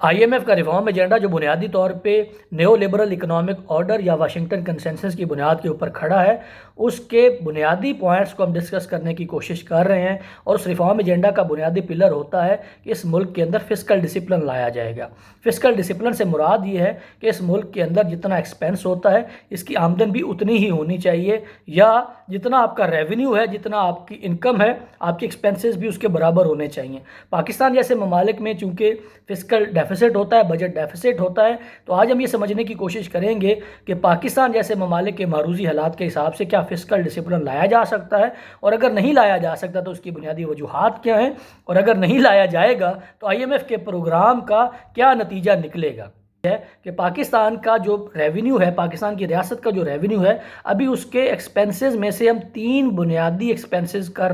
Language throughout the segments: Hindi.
आईएमएफ का रिफॉर्म एजेंडा जो बुनियादी तौर पे न्यो लिबरल इकोनॉमिक ऑर्डर या वाशिंगटन कंसेंसस की बुनियाद के ऊपर खड़ा है, उसके बुनियादी पॉइंट्स को हम डिस्कस करने की कोशिश कर रहे हैं। और उस रिफॉर्म एजेंडा का बुनियादी पिलर होता है कि इस मुल्क के अंदर फिस्कल डिसिप्लिन लाया जाएगा। फिस्कल डिसिप्लिन से मुराद ये है कि इस मुल्क के अंदर जितना एक्सपेंस होता है, इसकी आमदन भी उतनी ही होनी चाहिए, या जितना आपका रेवेन्यू है, जितना आपकी इनकम है, आपके एक्सपेंसेस भी उसके बराबर होने चाहिए। पाकिस्तान जैसे ममालिक में चूँकि फिस्कल डेफिसिट होता है, बजट डेफिसिट होता है, तो आज हम ये समझने की कोशिश करेंगे कि पाकिस्तान जैसे ममालिक के मारूजी हालात के हिसाब से क्या फिस्कल डिसिप्लिन लाया जा सकता है, और अगर नहीं लाया जा सकता तो उसकी बुनियादी वजूहात क्या हैं, और अगर नहीं लाया जाएगा तो आईएमएफ के प्रोग्राम का क्या नतीजा निकलेगा। है कि पाकिस्तान का जो रेवेन्यू है, पाकिस्तान की रियासत का जो रेवेन्यू है, अभी उसके एक्सपेंसेस में से हम 3 बुनियादी एक्सपेंसेस कर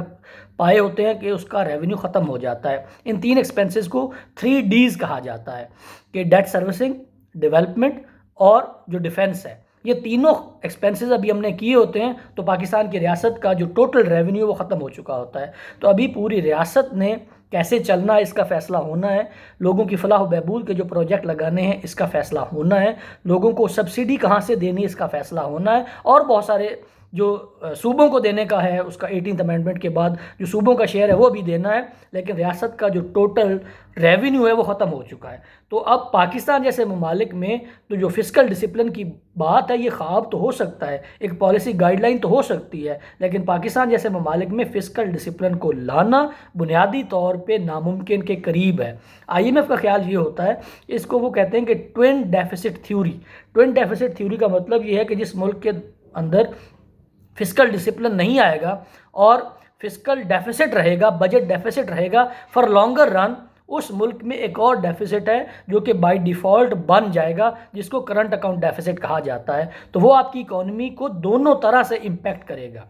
पाए होते हैं कि उसका रेवेन्यू ख़त्म हो जाता है। इन 3 एक्सपेंसेस को 3 Ds कहा जाता है कि डेट सर्विसिंग, डेवलपमेंट और जो डिफेंस है। ये तीनों एक्सपेंसेस अभी हमने किए होते हैं तो पाकिस्तान की रियासत का जो टोटल रेवेन्यू वो ख़त्म हो चुका होता है। तो अभी पूरी रियासत ने कैसे चलना है इसका फ़ैसला होना है, लोगों की फलाह बहबूद के जो प्रोजेक्ट लगाने हैं इसका फ़ैसला होना है, लोगों को सब्सिडी कहाँ से देनी है इसका फ़ैसला होना है, और बहुत सारे जो सूबों को देने का है उसका 18th अमेंडमेंट के बाद जो सूबों का शेयर है वो भी देना है। लेकिन रियासत का जो टोटल रेवेन्यू है वो ख़त्म हो चुका है। तो अब पाकिस्तान जैसे ममालिक में तो जो फिस्कल डिसिप्लिन की बात है, ये ख्वाब तो हो सकता है, एक पॉलिसी गाइडलाइन तो हो सकती है, लेकिन पाकिस्तान जैसे ममालिक में फिस्कल डिसिप्लिन को लाना बुनियादी तौर पे नामुमकिन के करीब है। आईएमएफ का ख्याल ये होता है, इसको वो कहते हैं कि twin deficit theory. Twin deficit theory का मतलब ये है कि जिस मुल्क के अंदर फिस्कल डिसिप्लिन नहीं आएगा और फिस्कल डेफिसिट रहेगा, बजट डेफिसिट रहेगा फॉर लॉन्गर रन, उस मुल्क में एक और डेफिसिट है जो कि बाय डिफ़ॉल्ट बन जाएगा, जिसको करंट अकाउंट डेफिसिट कहा जाता है। तो वो आपकी इकोनॉमी को दोनों तरह से इम्पैक्ट करेगा।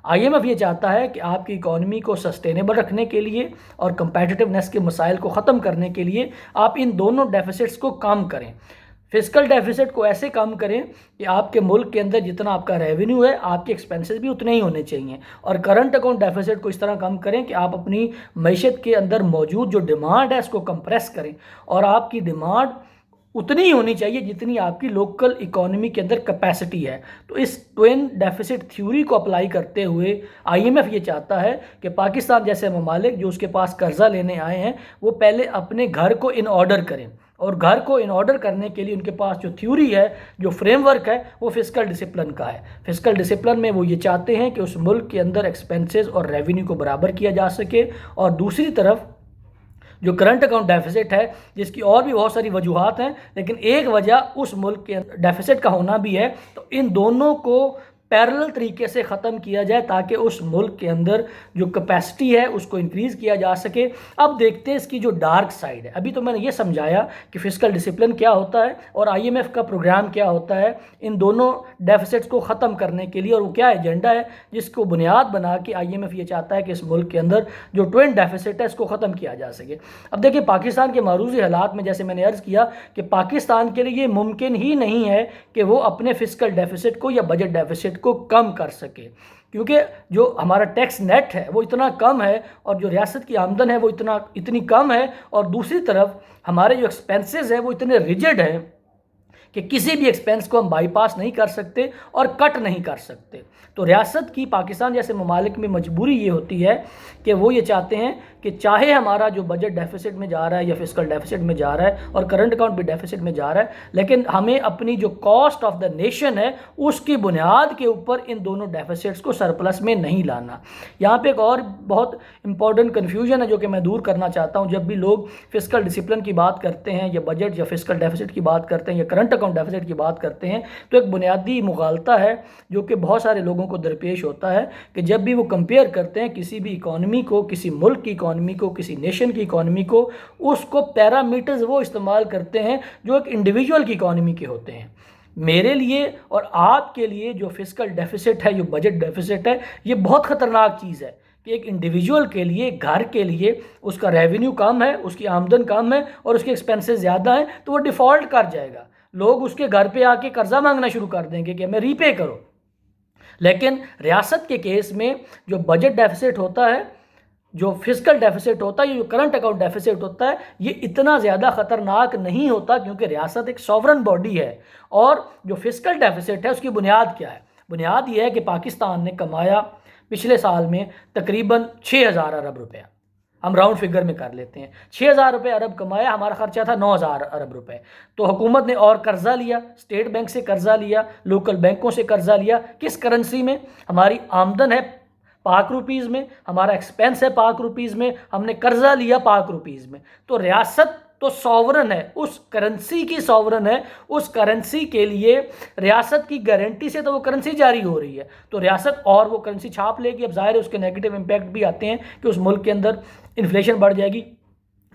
आईएमएफ ये चाहता है कि आपकी इकोनॉमी को सस्टेनेबल रखने के लिए और कंपेटिटिवनेस के मसाइल को ख़त्म करने के लिए आप इन दोनों डेफिसिट्स को कम करें। फिस्कल डेफिसिट को ऐसे कम करें कि आपके मुल्क के अंदर जितना आपका रेवेन्यू है, आपके एक्सपेंसेस भी उतने ही होने चाहिए, और करंट अकाउंट डेफिसिट को इस तरह कम करें कि आप अपनी मईशत के अंदर मौजूद जो डिमांड है उसको कंप्रेस करें, और आपकी डिमांड उतनी ही होनी चाहिए जितनी आपकी लोकल इकोनॉमी के अंदर कैपेसिटी है। तो इस ट्विन डेफिसिट थ्योरी को अप्लाई करते हुए आईएमएफ ये चाहता है कि पाकिस्तान जैसे ममालिक जो उसके पास कर्जा लेने आए हैं वो पहले अपने घर को इन ऑर्डर करें, और घर को इन ऑर्डर करने के लिए उनके पास जो थ्योरी है, जो फ्रेमवर्क है, वो फिस्कल डिसिप्लिन का है। फिस्कल डिसिप्लिन में वो ये चाहते हैं कि उस मुल्क के अंदर एक्सपेंसेस और रेवेन्यू को बराबर किया जा सके, और दूसरी तरफ जो करंट अकाउंट डेफिसिट है, जिसकी और भी बहुत सारी वजूहात हैं, लेकिन एक वजह उस मुल्क के डेफिसिट का होना भी है। तो इन दोनों को पैरेलल तरीके से ख़त्म किया जाए ताकि उस मुल्क के अंदर जो कैपेसिटी है उसको इंक्रीज़ किया जा सके। अब देखते हैं इसकी जो डार्क साइड है। अभी तो मैंने ये समझाया कि फिस्कल डिसिप्लिन क्या होता है और आईएमएफ का प्रोग्राम क्या होता है इन दोनों डेफिसिट्स को ख़त्म करने के लिए, और वो क्या एजेंडा है जिसको बुनियाद बना के आईएमएफ ये चाहता है कि इस मुल्क के अंदर जो ट्विन डेफिसिट है इसको ख़त्म किया जा सके। अब देखिए, पाकिस्तान के मारूजी हालात में जैसे मैंने अर्ज़ किया कि पाकिस्तान के लिए ये मुमकिन ही नहीं है कि वो अपने फिस्कल डेफिसिट को या बजट डेफिसिट को कम कर सके, क्योंकि जो हमारा टैक्स नेट है वो इतना कम है, और जो रियासत की आमदन है वो इतनी कम है, और दूसरी तरफ हमारे जो एक्सपेंसेस है वो इतने रिजिड हैं कि किसी भी एक्सपेंस को हम बाईपास नहीं कर सकते और कट नहीं कर सकते। तो रियासत की पाकिस्तान जैसे ममालिक में मजबूरी ये होती है कि वो ये चाहते हैं कि चाहे हमारा जो बजट डेफिसिट में जा रहा है या फिस्कल डेफिसिट में जा रहा है और करंट अकाउंट भी डेफिसिट में जा रहा है, लेकिन हमें अपनी जो कॉस्ट ऑफ द नेशन है उसकी बुनियाद के ऊपर इन दोनों डेफिसिट्स को सरप्लस में नहीं लाना। यहाँ पे एक और बहुत इंपॉर्टेंट कन्फ्यूजन है जो कि मैं दूर करना चाहता हूँ। जब भी लोग फिस्कल डिसिप्लिन की बात करते हैं या बजट या फिस्कल डेफिसिट की बात करते हैं या करंट अकाउंट डेफिसिट की बात करते हैं, तो एक बुनियादी मुगालता है जो कि बहुत सारे लोगों को दरपेश होता है कि जब भी वो कंपेयर करते हैं किसी भी इकॉनमी को, किसी मुल्क की इकॉनमी को, किसी नेशन की इकॉनमी को, उसको पैरामीटर्स वो इस्तेमाल करते हैं जो एक इंडिविजुअल की इकॉनमी के होते हैं। मेरे लिए और आपके लिए जो फिस्कल डेफिसिट है, जो बजट डेफिसिट है, ये बहुत ख़तरनाक चीज़ है कि एक इंडिविजुअल के लिए, घर के लिए उसका रेवेन्यू कम है, उसकी आमदन कम है और उसके एक्सपेंसेस ज़्यादा हैं, तो वो डिफ़ॉल्ट कर जाएगा। लोग उसके घर पे आके कर्जा मांगना शुरू कर देंगे कि हमें रीपे करो। लेकिन रियासत के केस में जो बजट डेफिसिट होता है जो फिस्कल डेफिसिट होता है, ये जो करंट अकाउंट डेफिसिट होता है, ये इतना ज़्यादा ख़तरनाक नहीं होता, क्योंकि रियासत एक सॉवरन बॉडी है। और जो फिस्कल डेफिसिट है उसकी बुनियाद क्या है? बुनियाद ये है कि पाकिस्तान ने कमाया पिछले साल में तकरीबन 6,000 अरब रुपया, हम राउंड फिगर में कर लेते हैं, 6,000 रुपये अरब कमाया, हमारा खर्चा था 9,000 अरब रुपए। तो हुकूमत ने और कर्जा लिया, स्टेट बैंक से कर्जा लिया, लोकल बैंकों से कर्जा लिया। किस करेंसी में? हमारी आमदन है पाक रुपीज़ में, हमारा एक्सपेंस है पाक रुपीज़ में, हमने कर्जा लिया पाक रुपीज़ में। तो रियासत तो सॉवरन है, उस करेंसी की सॉवरन है, उस करेंसी के लिए रियासत की गारंटी से तो वो करेंसी जारी हो रही है। तो रियासत और वो करेंसी छाप लेगी। अब जाहिर है उसके नेगेटिव इम्पैक्ट भी आते हैं कि उस मुल्क के अंदर इन्फ्लेशन बढ़ जाएगी,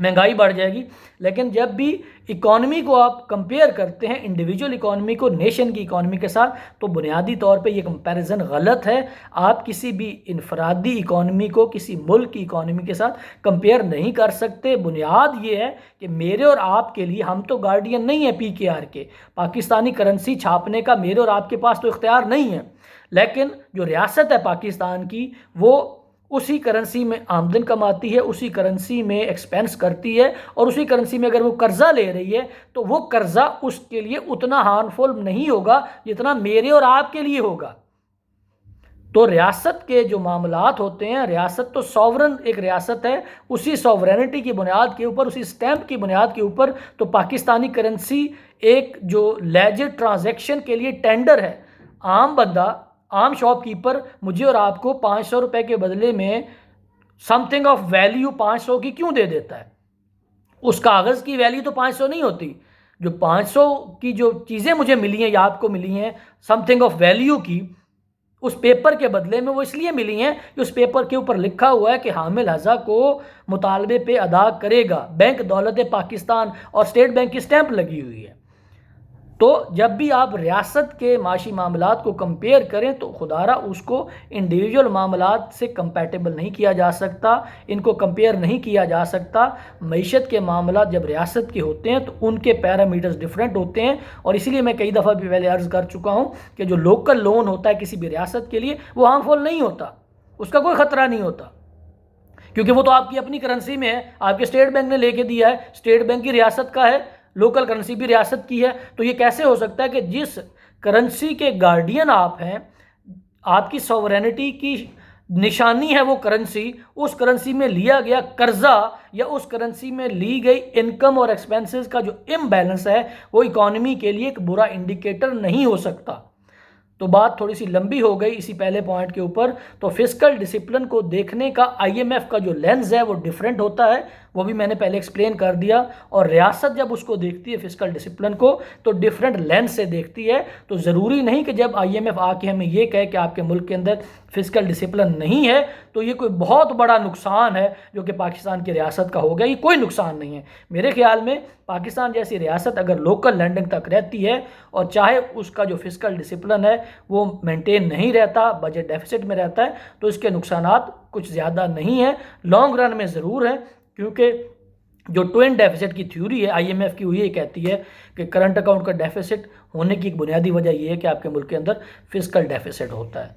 महंगाई बढ़ जाएगी। लेकिन जब भी इकॉनमी को आप कंपेयर करते हैं, इंडिविजुअल इकॉनमी को नेशन की इकॉनमी के साथ, तो बुनियादी तौर पे ये कंपैरिजन गलत है। आप किसी भी इनफरादी इकॉनमी को किसी मुल्क की इकॉनमी के साथ कंपेयर नहीं कर सकते। बुनियाद ये है कि मेरे और आपके लिए, हम तो गार्डियन नहीं है PKR के, पाकिस्तानी करेंसी छापने का मेरे और आपके पास तो इख्तियार नहीं है। लेकिन जो रियासत है पाकिस्तान की, वो उसी करेंसी में आमदन कमाती है, उसी करेंसी में एक्सपेंस करती है, और उसी करेंसी में अगर वो कर्जा ले रही है तो वो कर्जा उसके लिए उतना हार्मफुल नहीं होगा जितना मेरे और आपके लिए होगा। तो रियासत के जो मामलात होते हैं, रियासत तो सॉवरन एक रियासत है, उसी सॉवरेनिटी की बुनियाद के ऊपर, उसी स्टैंप की बुनियाद के ऊपर तो पाकिस्तानी करेंसी एक जो लेजर ट्रांजैक्शन के लिए टेंडर है। आम बंदा, आम शॉपकीपर मुझे और आपको 500 रुपये के बदले में समथिंग ऑफ वैल्यू 500 की क्यों दे देता है? उस कागज़ की वैल्यू तो 500 नहीं होती। जो 500 की जो चीज़ें मुझे मिली हैं या आपको मिली हैं समथिंग ऑफ वैल्यू की, उस पेपर के बदले में वो इसलिए मिली हैं कि उस पेपर के ऊपर लिखा हुआ है कि हामिल हज़ा को मुतालबे पे अदा करेगा, बैंक दौलत पाकिस्तान, और स्टेट बैंक की स्टैंप लगी हुई है। तो जब भी आप रियासत के माशी मामलात को कंपेयर करें तो खुदारा उसको इंडिविजुअल मामलात से कंपैटिबल नहीं किया जा सकता, इनको कंपेयर नहीं किया जा सकता। मईशत के मामलात जब रियासत के होते हैं तो उनके पैरामीटर्स डिफरेंट होते हैं, और इसीलिए मैं कई दफ़ा भी पहले अर्ज़ कर चुका हूँ कि जो लोकल लोन होता है किसी भी रियासत के लिए, वो हार्मफुल नहीं होता, उसका कोई ख़तरा नहीं होता, क्योंकि वो तो आपकी अपनी करेंसी में है, आपके स्टेट बैंक ने लेके दिया है, स्टेट बैंक की रियासत का है, लोकल करेंसी भी रियासत की है। तो ये कैसे हो सकता है कि जिस करेंसी के गार्डियन आप हैं, आपकी सॉवरेनिटी की निशानी है वो करेंसी, उस करेंसी में लिया गया कर्जा या उस करेंसी में ली गई इनकम और एक्सपेंसेस का जो इम्बैलेंस है, वो इकॉनमी के लिए एक बुरा इंडिकेटर नहीं हो सकता। तो बात थोड़ी सी लंबी हो गई इसी पहले पॉइंट के ऊपर। तो फिस्कल डिसिप्लिन को देखने का IMF का जो लेंस है वो डिफरेंट होता है, वो भी मैंने पहले एक्सप्लेन कर दिया। और रियासत जब उसको देखती है फिस्कल डिसिप्लिन को तो डिफरेंट लेंस से देखती है। तो ज़रूरी नहीं कि जब IMF आके हमें ये कहे कि आपके मुल्क के अंदर फिस्कल डिसिप्लिन नहीं है तो ये कोई बहुत बड़ा नुकसान है जो कि पाकिस्तान की रियासत का हो गया। ये कोई नुकसान नहीं है। मेरे ख्याल में पाकिस्तान जैसी रियासत अगर लोकल लैंडिंग तक रहती है और चाहे उसका जो फिस्कल डिसिप्लिन है वो मेंटेन नहीं रहता, बजट डेफिसिट में रहता है, तो इसके नुकसानात कुछ ज़्यादा नहीं है। लॉन्ग रन में ज़रूर है, क्योंकि जो ट्विन डेफिसिट की थ्योरी है IMF की, वो ये कहती है कि करंट अकाउंट का डेफिसिट होने की एक बुनियादी वजह ये है कि आपके मुल्क के अंदर फिस्कल डेफिसिट होता है।